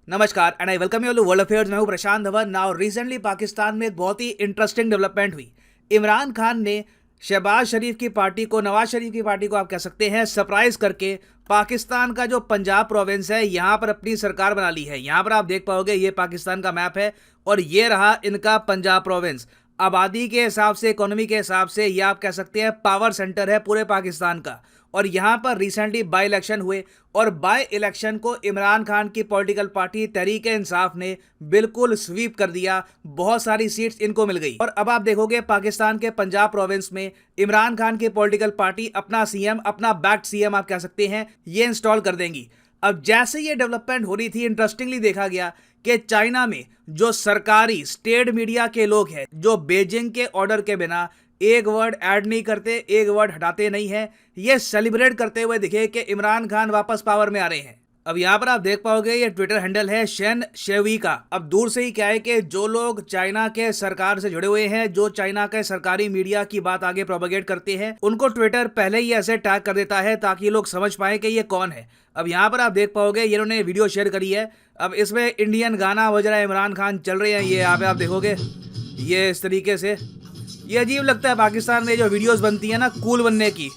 नमस्कार and I welcome you all to world affairs. मैं हूं प्रशांत धवन। नाउ रिसेंटली पाकिस्तान में एक बहुत ही इंटरेस्टिंग डेवलपमेंट हुई। इमरान खान ने शहबाज शरीफ की पार्टी को, नवाज शरीफ की पार्टी को आप कह सकते हैं, सरप्राइज करके पाकिस्तान का जो पंजाब प्रोविंस है यहां पर अपनी सरकार बना ली है। यहां पर आप देख पाओगे ये पाकिस्तान का मैप है और ये रहा इनका पंजाब प्रोविंस। आबादी के हिसाब से, इकोनॉमी के हिसाब से ये आप कह सकते हैं पावर सेंटर है पूरे पाकिस्तान का। और यहां पर रिसेंटली बाई इलेक्शन हुए और बाई इलेक्शन को इमरान खान की पॉलिटिकल पार्टी तहरीक-ए-इंसाफ ने बिल्कुल स्वीप कर दिया। बहुत सारी सीट्स इनको मिल गई और अब आप देखोगे पाकिस्तान के पंजाब प्रोविंस में इमरान खान की पॉलिटिकल पार्टी अपना सीएम, अपना बैक्ड सीएम आप कह सकते हैं, ये इंस्टॉल कर देंगी। अब जैसे ये डेवलपमेंट हो रही थी, इंटरेस्टिंगली देखा गया कि चाइना में जो सरकारी स्टेट मीडिया के लोग हैं, जो बीजिंग के ऑर्डर के बिना एक वर्ड ऐड नहीं करते, एक वर्ड हटाते नहीं है, ये सेलिब्रेट करते हुए दिखे कि इमरान खान वापस पावर में आ रहे हैं। अब यहाँ पर आप देख पाओगे ये ट्विटर हैंडल है शेन शेवी का। अब दूर से ही क्या है कि जो लोग चाइना के सरकार से जुड़े हुए हैं, जो चाइना के सरकारी मीडिया की बात आगे प्रोपेगेट करते हैं, उनको ट्विटर पहले ही ऐसे टैग कर देता है ताकि लोग समझ पाए कि ये कौन है। अब यहाँ पर आप देख पाओगे ये इन्होंने वीडियो शेयर करी है। अब इसमें इंडियन गाना बज रहा है, इमरान खान चल रहे हैं, ये यहाँ पे आप देखोगे ये इस तरीके से। ये अजीब लगता है पाकिस्तान में जो वीडियोस बनती है ना कूल बनने की,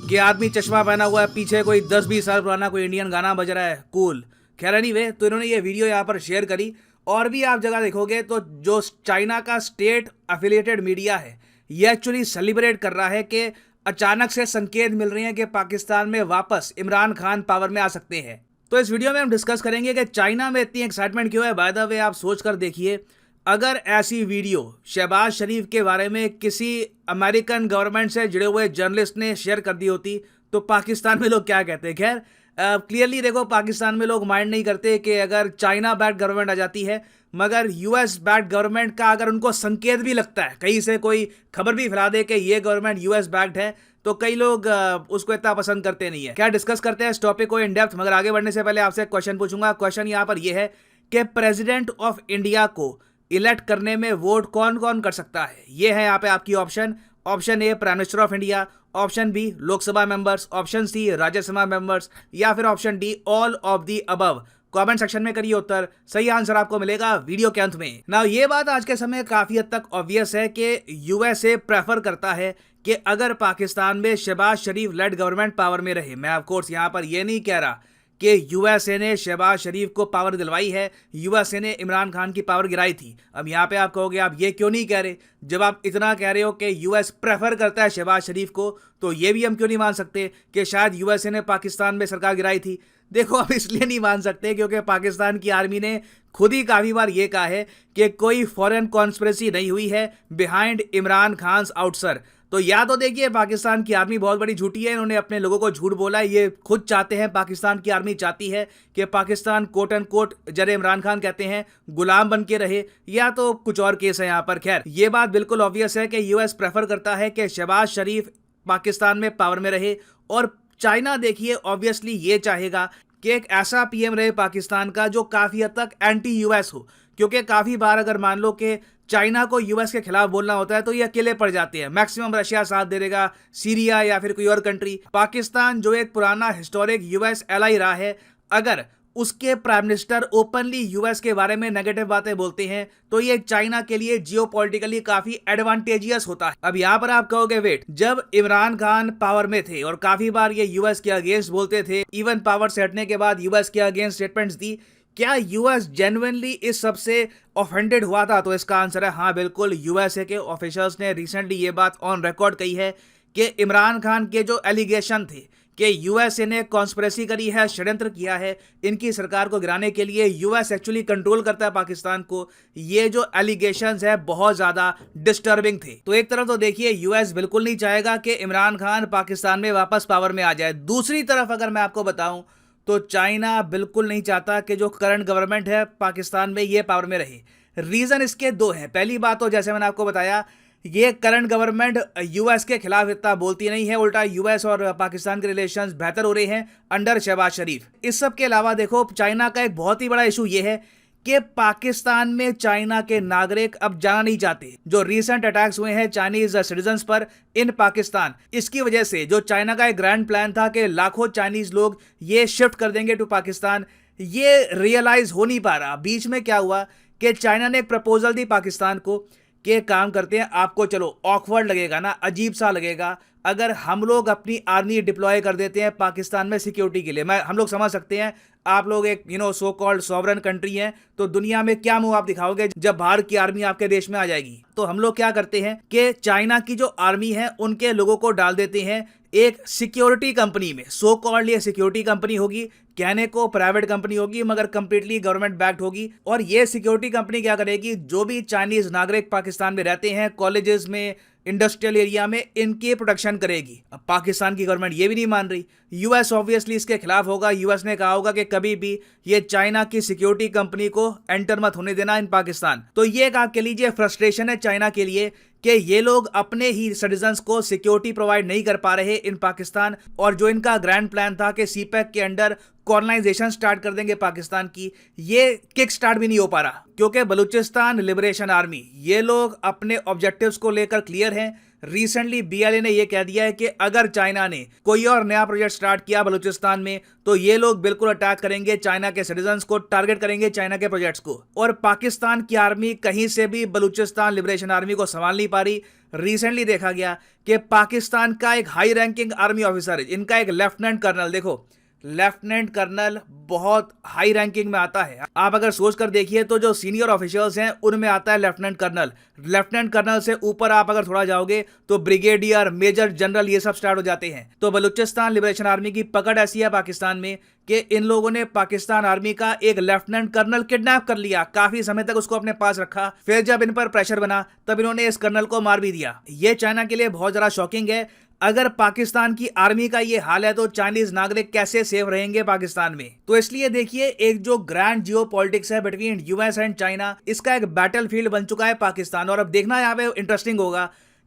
कि आदमी चश्मा पहना हुआ है, पीछे कोई 10-20 साल पुराना कोई इंडियन गाना बज रहा है, कूल। खैर एनीवे, तो इन्होंने ये वीडियो यहाँ पर शेयर करी। और भी आप जगह देखोगे तो जो चाइना का स्टेट एफिलिएटेड मीडिया है ये एक्चुअली सेलिब्रेट कर रहा है कि अचानक से संकेत मिल रहे हैं कि पाकिस्तान में वापस इमरान खान पावर में आ सकते हैं। तो इस वीडियो में हम डिस्कस करेंगे कि चाइना में इतनी एक्साइटमेंट क्यों है। बाय द वे, आप सोच कर देखिए, अगर ऐसी वीडियो शहबाज शरीफ के बारे में किसी अमेरिकन गवर्नमेंट से जुड़े हुए जर्नलिस्ट ने शेयर कर दी होती तो पाकिस्तान में लोग क्या कहते हैं। खैर क्लियरली देखो, पाकिस्तान में लोग माइंड नहीं करते कि अगर चाइना बैक्ड गवर्नमेंट आ जाती है, मगर यूएस बैक्ड गवर्नमेंट का अगर उनको संकेत भी लगता है, कहीं से कोई खबर भी फैला दे कि ये गवर्नमेंट यूएस बैक्ड है, तो कई लोग उसको इतना पसंद करते नहीं है। क्या डिस्कस करते हैं इस टॉपिक को इन डेप्थ, मगर आगे बढ़ने से पहले आपसे एक क्वेश्चन पूछूंगा। क्वेश्चन यहाँ पर यह है कि प्रेसिडेंट ऑफ इंडिया को इलेक्ट करने में वोट कौन कौन कर सकता है। ये है यहाँ पे आपकी option. Option A prime minister of India, option B Lok Sabha members, option C Rajya Sabha members, या फिर option D all of the above. Comment section में करिए उत्तर, सही आंसर आपको मिलेगा वीडियो के अंत में। नाउ ये बात आज के समय काफी हद तक ऑब्वियस है कि यूएसए प्रेफर करता है कि अगर पाकिस्तान में शहबाज शरीफ लेड गवर्नमेंट पावर में रहे। मैं ऑफ कोर्स यहाँ पर यह नहीं कह रहा कि यूएसए ने शहबाज शरीफ को पावर दिलवाई है, यूएसए ने इमरान खान की पावर गिराई थी। अब यहाँ पे आप कहोगे आप ये क्यों नहीं कह रहे, जब आप इतना कह रहे हो कि यूएस प्रेफर करता है शहबाज शरीफ को, तो ये भी हम क्यों नहीं मान सकते कि शायद यूएसए ने पाकिस्तान में सरकार गिराई थी। देखो, अब इसलिए नहीं मान सकते क्योंकि पाकिस्तान की आर्मी ने खुद ही काफ़ी बार ये कहा है कि कोई फॉरेन कॉन्स्पिरेसी नहीं हुई है बिहाइंड इमरान खान आउटसर। तो या तो देखिए पाकिस्तान की आर्मी बहुत बड़ी झूठी है, इन्होंने अपने लोगों को झूठ बोला है, ये खुद चाहते हैं, पाकिस्तान की आर्मी चाहती है कि पाकिस्तान कोट एंड कोट, जरे इमरान खान कहते हैं, गुलाम बन के रहे, या तो कुछ और केस है यहाँ पर। खैर ये बात बिल्कुल ऑब्वियस है कि यूएस प्रेफर करता है कि शहबाज शरीफ पाकिस्तान में पावर में रहे, और चाइना देखिए ऑब्वियसली ये चाहेगा कि एक ऐसा पीएम रहे पाकिस्तान का जो काफ़ी हद तक एंटी यूएस हो, क्योंकि काफ़ी बार अगर मान लो कि चाइना को यूएस के खिलाफ बोलना होता है तो ये अकेले पड़ जाते हैं। मैक्सिमम रशिया साथ दे देगा, सीरिया या फिर कोई और कंट्री। पाकिस्तान जो एक पुराना हिस्टोरिक यूएस एलाई रहा है, अगर उसके प्राइम मिनिस्टर ओपनली यूएस के बारे में नेगेटिव बातें बोलते हैं तो ये चाइना के लिए जियोपॉलिटिकली काफी एडवांटेजियस होता है। अब यहाँ पर आप कहोगे वेट, जब इमरान खान पावर में थे और काफी बार ये यूएस के अगेंस्ट बोलते थे, इवन पावर से हटने के बाद यूएस के अगेंस्ट स्टेटमेंट्स दी, क्या यूएस जेन्युइनली इस सबसे ऑफेंडेड हुआ था? तो इसका आंसर है हाँ, बिल्कुल। यूएसए के ऑफिसर्स ने रिसेंटली ये बात ऑन रिकॉर्ड कही है कि इमरान खान के जो एलिगेशन थे कि यूएसए ने कॉन्स्पिरेसी करी है, षड्यंत्र किया है इनकी सरकार को गिराने के लिए, यूएस एक्चुअली कंट्रोल करता है पाकिस्तान को, ये जो एलिगेशंस है बहुत ज़्यादा डिस्टर्बिंग थे। तो एक तरफ तो देखिए यूएस बिल्कुल नहीं चाहेगा कि इमरान खान पाकिस्तान में वापस पावर में आ जाए। दूसरी तरफ अगर मैं आपको बताऊं तो चाइना बिल्कुल नहीं चाहता कि जो करंट गवर्नमेंट है पाकिस्तान में ये पावर में रहे। रीज़न इसके दो हैं। पहली बात तो जैसे मैंने आपको बताया, ये करंट गवर्नमेंट यूएस के खिलाफ इतना बोलती नहीं है, उल्टा यूएस और पाकिस्तान के रिलेशंस बेहतर हो रहे हैं अंडर शहबाज शरीफ। इस सब के अलावा देखो, चाइना का एक बहुत ही बड़ा इशू ये है कि पाकिस्तान में चाइना के नागरिक अब जाना नहीं चाहते। जो रीसेंट अटैक्स हुए हैं चाइनीज सिटीजन्स पर इन पाकिस्तान, इसकी वजह से जो चाइना का एक ग्रैंड प्लान था कि लाखों चाइनीज लोग ये शिफ्ट कर देंगे टू पाकिस्तान, ये रियलाइज हो नहीं पा रहा। बीच में क्या हुआ कि चाइना ने एक प्रपोजल दी पाकिस्तान को कि एक काम करते हैं, आपको चलो ऑकवर्ड लगेगा ना, अजीब सा लगेगा अगर हम लोग अपनी आर्मी डिप्लॉय कर देते हैं पाकिस्तान में सिक्योरिटी के लिए। हम लोग समझ सकते हैं, आप लोग एक सो कॉल्ड सॉवरन कंट्री हैं, तो दुनिया में क्या मुंह आप दिखाओगे जब बाहर की आर्मी आपके देश में आ जाएगी। तो हम लोग क्या करते हैं कि चाइना की जो आर्मी है उनके लोगों को डाल देते हैं एक सिक्योरिटी कंपनी में। सो कॉल्ड ये सिक्योरिटी कंपनी होगी, कहने को प्राइवेट कंपनी होगी मगर कंप्लीटली गवर्नमेंट बैक्ड होगी। और ये सिक्योरिटी कंपनी क्या करेगी, जो भी चाइनीज नागरिक पाकिस्तान में रहते हैं, कॉलेजेस में, इंडस्ट्रियल एरिया में, इनकी प्रोटेक्शन करेगी। अब पाकिस्तान की गवर्नमेंट ये भी नहीं मान रही। यूएस ऑब्वियसली इसके खिलाफ होगा। यूएस ने कहा होगा कि कभी भी ये चाइना की सिक्योरिटी कंपनी को एंटर मत होने देना इन पाकिस्तान। तो ये एक आप कह लीजिए फ्रस्ट्रेशन है चाइना के लिए कि ये लोग अपने ही सिटीजन्स को सिक्योरिटी प्रोवाइड नहीं कर पा रहे इन पाकिस्तान। और जो इनका ग्रैंड प्लान था कि सीपैक के अंडर कॉलोनाइजेशन स्टार्ट कर देंगे पाकिस्तान की, ये किक स्टार्ट भी नहीं हो पा रहा क्योंकि बलूचिस्तान लिबरेशन आर्मी ये लोग अपने ऑब्जेक्टिव्स को लेकर क्लियर हैं। रिसेंटली बीएलए ने यह कह दिया है कि अगर चाइना ने कोई और नया प्रोजेक्ट स्टार्ट किया बलूचिस्तान में तो ये लोग बिल्कुल अटैक करेंगे, चाइना के सिटीजन्स को टारगेट करेंगे, चाइना के प्रोजेक्ट्स को। और पाकिस्तान की आर्मी कहीं से भी बलूचिस्तान लिबरेशन आर्मी को संभाल नहीं पा रही। रिसेंटली देखा गया कि पाकिस्तान का एक हाई रैंकिंग आर्मी ऑफिसर है, इनका एक लेफ्टिनेंट कर्नल, देखो लेफ्टिनेंट कर्नल बहुत हाई रैंकिंग में आता है। आप अगर सोच कर देखिए तो जो सीनियर ऑफिसर्स हैं उनमें आता है लेफ्टिनेंट कर्नल। लेफ्टिनेंट कर्नल से ऊपर आप अगर थोड़ा जाओगे तो ब्रिगेडियर, मेजर जनरल, ये सब स्टार्ट हो जाते हैं। तो बलूचिस्तान लिबरेशन आर्मी की पकड़ ऐसी है पाकिस्तान में कि इन लोगों ने पाकिस्तान आर्मी का एक लेफ्टिनेंट कर्नल किडनैप कर लिया, काफी समय तक उसको अपने पास रखा। फिर जब इन पर प्रेशर बना तब इन्होंने इस कर्नल को मार भी दिया। ये चाइना के लिए बहुत ज्यादा शॉकिंग है। अगर पाकिस्तान की आर्मी का ये हाल है तो चाइनीज नागरिक कैसे सेफ रहेंगे पाकिस्तान में। तो इसलिए देखिए, एक जो ग्रैंड जियो पॉलिटिक्स है बिटवीन यूएस एंड चाइना, इसका एक बैटल फील्ड बन चुका है पाकिस्तान। और अब देखना यहाँ पे इंटरेस्टिंग होगा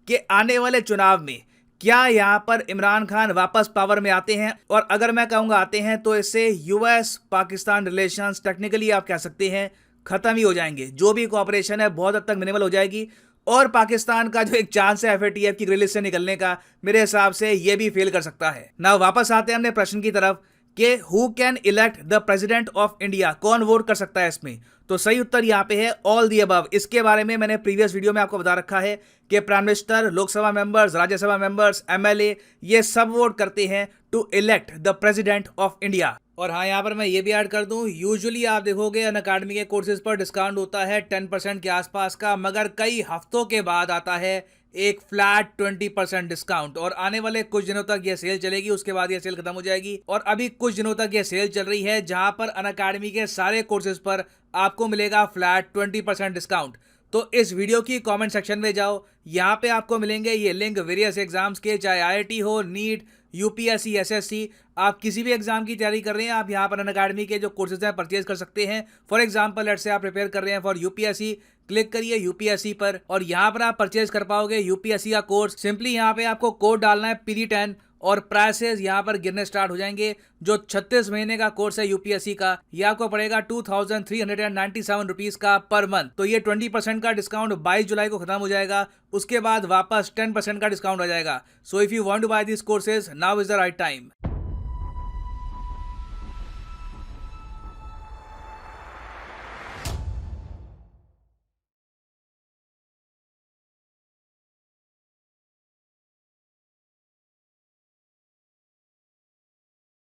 कि आने वाले चुनाव में क्या यहाँ पर इमरान खान वापस पावर में आते हैं। और अगर मैं कहूंगा आते हैं तो इससे यूएस पाकिस्तान रिलेशंस टेक्निकली आप कह सकते हैं खत्म ही हो जाएंगे। जो भी कोऑपरेशन है बहुत हद तक मिनिमल हो जाएगी। और पाकिस्तान का जो एक चांस है एफएटीएफ की ग्रिल लिस्ट से निकलने का, मेरे हिसाब से ये भी फेल कर सकता है ना। वापस आते हैं अपने प्रश्न की तरफ कि who can elect the president of India, कौन वोट कर सकता है इसमें। तो सही उत्तर यहाँ पे है ऑल दी अबव। इसके बारे में मैंने प्रीवियस वीडियो में आपको बता रखा है कि prime minister, Lok Sabha members, Rajya Sabha members, MLA, ये सब वोट करते हैं to elect the president of India. और हाँ, यहाँ पर मैं ये भी ऐड कर दूं, यूजुअली आप देखोगे अनअकैडमी के कोर्सेज पर डिस्काउंट होता है 10% के आसपास का, मगर कई हफ्तों के बाद आता है एक फ्लैट 20% डिस्काउंट। और आने वाले कुछ दिनों तक ये सेल चलेगी, उसके बाद ये सेल खत्म हो जाएगी। और अभी कुछ दिनों तक ये सेल चल रही है जहां पर अनअकैडमी के सारे कोर्सेज पर आपको मिलेगा फ्लैट 20% डिस्काउंट। तो इस वीडियो की कमेंट सेक्शन में जाओ, यहाँ पे आपको मिलेंगे ये लिंक वेरियस एग्जाम्स के, चाहे आईआईटी हो, नीट, यूपीएससी, एसएससी, आप किसी भी एग्जाम की तैयारी कर रहे हैं, आप यहाँ पर अनअकैडमी के जो कोर्सेज हैं परचेज कर सकते हैं। फॉर एग्जांपल लेट्स से आप प्रिपेयर कर रहे हैं फॉर यूपीएससी, क्लिक करिए यूपीएससी पर और यहाँ पर आप परचेज कर पाओगे यूपीएससी का कोर्स। सिंपली यहाँ पे आपको कोड डालना है PD10 और प्राइसेस यहाँ पर गिरने स्टार्ट हो जाएंगे। जो 36 महीने का कोर्स है यूपीएससी का, ये आपको पड़ेगा 2397 रुपीज का पर मंथ। तो ये 20% का डिस्काउंट 22 जुलाई को खत्म हो जाएगा, उसके बाद वापस 10% का डिस्काउंट आ जाएगा। So if you want to buy this courses, now is the right time.